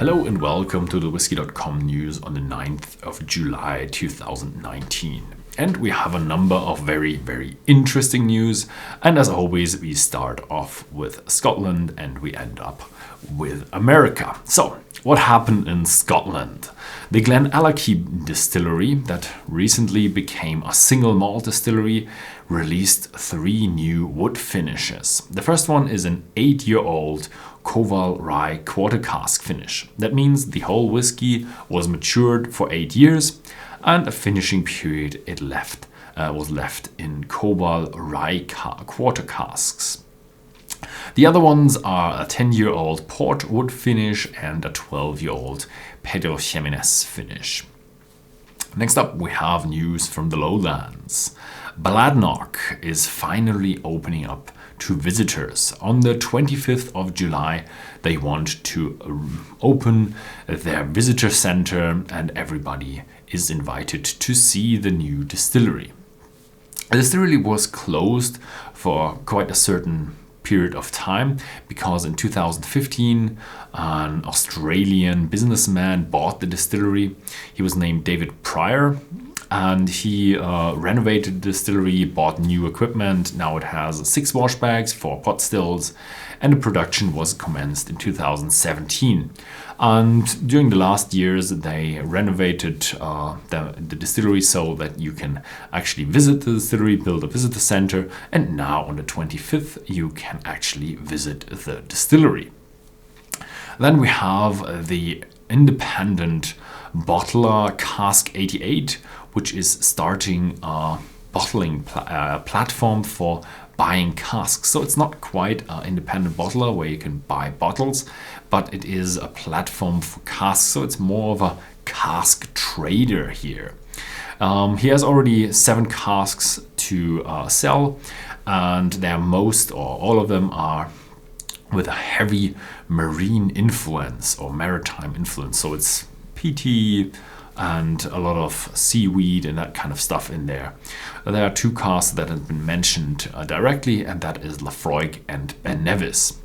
Hello and welcome to the Whisky.com news on the 9th of July 2019. And we have a number of very interesting news. And as always, we start off with Scotland and we end up with America. So, what happened in Scotland? The GlenAllachie distillery that recently became a single malt distillery released 3 new wood finishes. The first one is an 8-year-old Koval Rye quarter cask finish. That means the whole whiskey was matured for 8 years and a finishing period was left in Koval Rye quarter casks. The other ones are a 10-year-old port wood finish and a 12-year-old Pedro Ximenez finish. Next up, we have news from the Lowlands. Bladnoch is finally opening up to visitors. On the 25th of July, they want to open their visitor center and everybody is invited to see the new distillery. The distillery was closed for quite a certain period of time because in 2015 an Australian businessman bought the distillery. He was named David Pryor and he renovated the distillery, bought new equipment. Now it has 6 wash bags, 4 pot stills, and the production was commenced in 2017. And during the last years, they renovated the distillery so that you can actually visit the distillery, build a visitor center, and now on the 25th, you can actually visit the distillery. Then we have the independent bottler Cask 88, which is starting a bottling platform for buying casks. So it's not quite an independent bottler where you can buy bottles, but it is a platform for casks. So it's more of a cask trader here. He has already 7 casks to sell, and most or all of them are with a heavy marine influence or maritime influence. So it's peaty and a lot of seaweed and that kind of stuff in there. There are 2 casks that have been mentioned directly, and that is Laphroaig and Ben Nevis.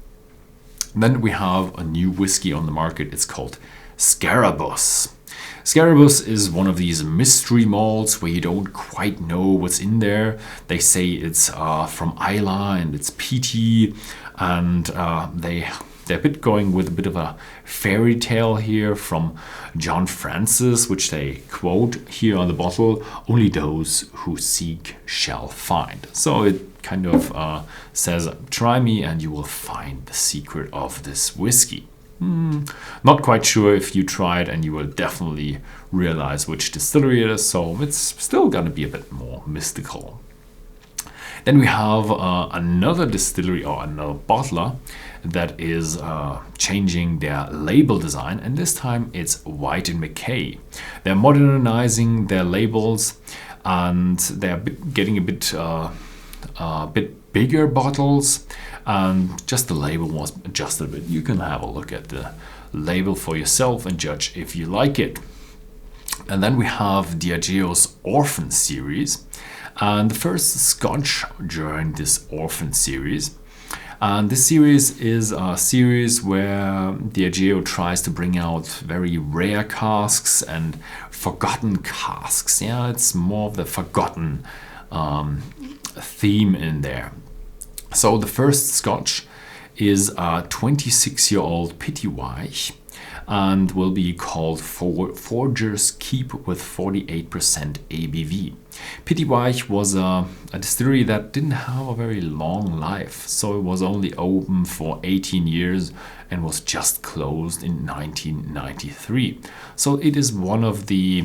Then we have a new whiskey on the market. It's called Scarabus. Scarabus is one of these mystery malts where you don't quite know what's in there. They say it's from Islay and it's peaty, and they're a bit going with a bit of a fairy tale here from John Francis, which they quote here on the bottle: "Only those who seek shall find." So it kind of says, try me and you will find the secret of this whiskey. Not quite sure. If you try it, and you will definitely realize which distillery it is, so it's still gonna be a bit more mystical. Then we have another distillery or another bottler that is changing their label design, and this time it's Whyte Mackay. They're modernizing their labels and they're getting a bit bigger bottles, and just the label was adjusted a bit. You can have a look at the label for yourself and judge if you like it. And then we have Diageo's Orphan Series. And the first Scotch during this Orphan Series. And this series is a series where Diageo tries to bring out very rare casks and forgotten casks. Yeah, it's more of the forgotten theme in there. So the first Scotch is a 26-year-old Pitywhite and will be called Forger's Keep with 48% ABV. Pitywhite was a distillery that didn't have a very long life, so it was only open for 18 years and was just closed in 1993. So it is one of the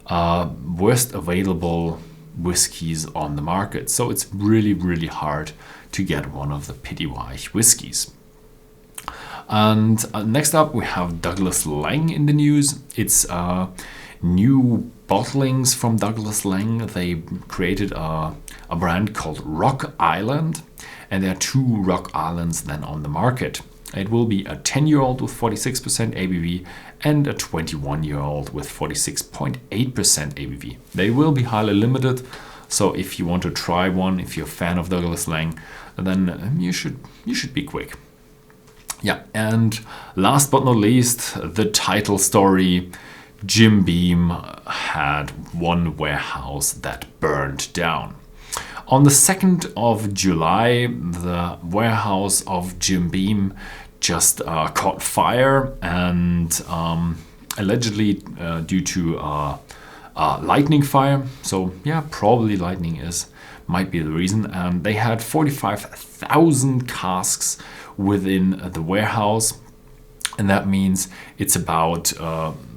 worst available whiskies on the market. So it's really hard to get one of the Pitywhite whiskies. And next up we have Douglas Laing in the news. It's new bottlings from Douglas Laing. They created a brand called Rock Island, and there are 2 Rock Islands then on the market. It will be a 10-year-old with 46% ABV and a 21-year-old with 46.8% ABV. They will be highly limited, so if you want to try one, if you're a fan of Douglas Laing, then you should be quick. Yeah, and last but not least, the title story. Jim Beam had one warehouse that burned down. On the 2nd of July, the warehouse of Jim Beam just caught fire, and allegedly due to lightning fire. So yeah, probably lightning might be the reason. And they had 45,000 casks within the warehouse, and that means it's about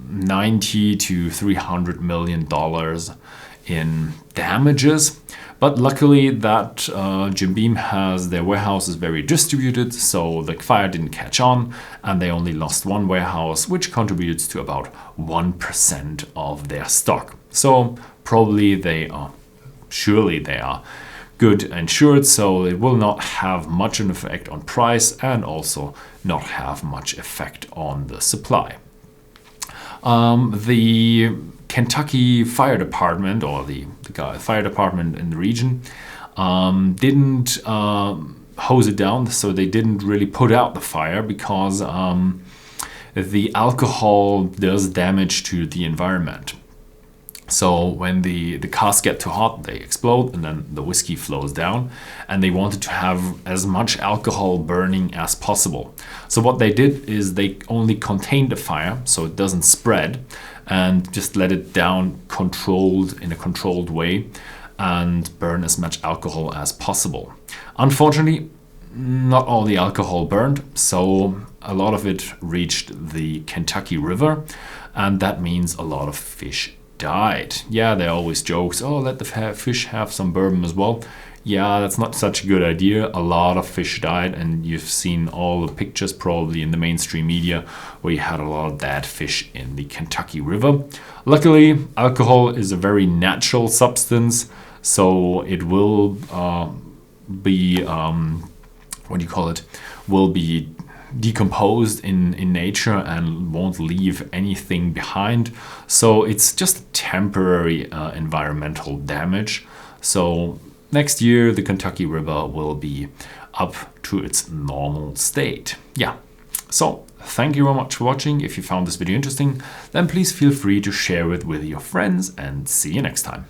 90 to 300 million dollars in damages. But luckily that Jim Beam their warehouse is very distributed, so the fire didn't catch on, and they only lost one warehouse, which contributes to about 1% of their stock. So probably surely they are good insured, so it will not have much an effect on price and also not have much effect on the supply. The Kentucky Fire Department, or the fire department in the region, didn't hose it down, so they didn't really put out the fire because the alcohol does damage to the environment. So when the casks get too hot, they explode, and then the whiskey flows down, and they wanted to have as much alcohol burning as possible. So what they did is they only contained the fire so it doesn't spread, and just let it down in a controlled way and burn as much alcohol as possible. Unfortunately, not all the alcohol burned, so a lot of it reached the Kentucky River, and that means a lot of fish died. Yeah, there are always jokes, oh, let the fish have some bourbon as well. Yeah, that's not such a good idea. A lot of fish died, and you've seen all the pictures probably in the mainstream media where you had a lot of dead fish in the Kentucky River. Luckily, alcohol is a very natural substance, so it will be will be decomposed in nature and won't leave anything behind. So it's just temporary environmental damage. So next year the Kentucky River will be up to its normal state. Yeah. So thank you very much for watching. If you found this video interesting, then please feel free to share it with your friends, and see you next time.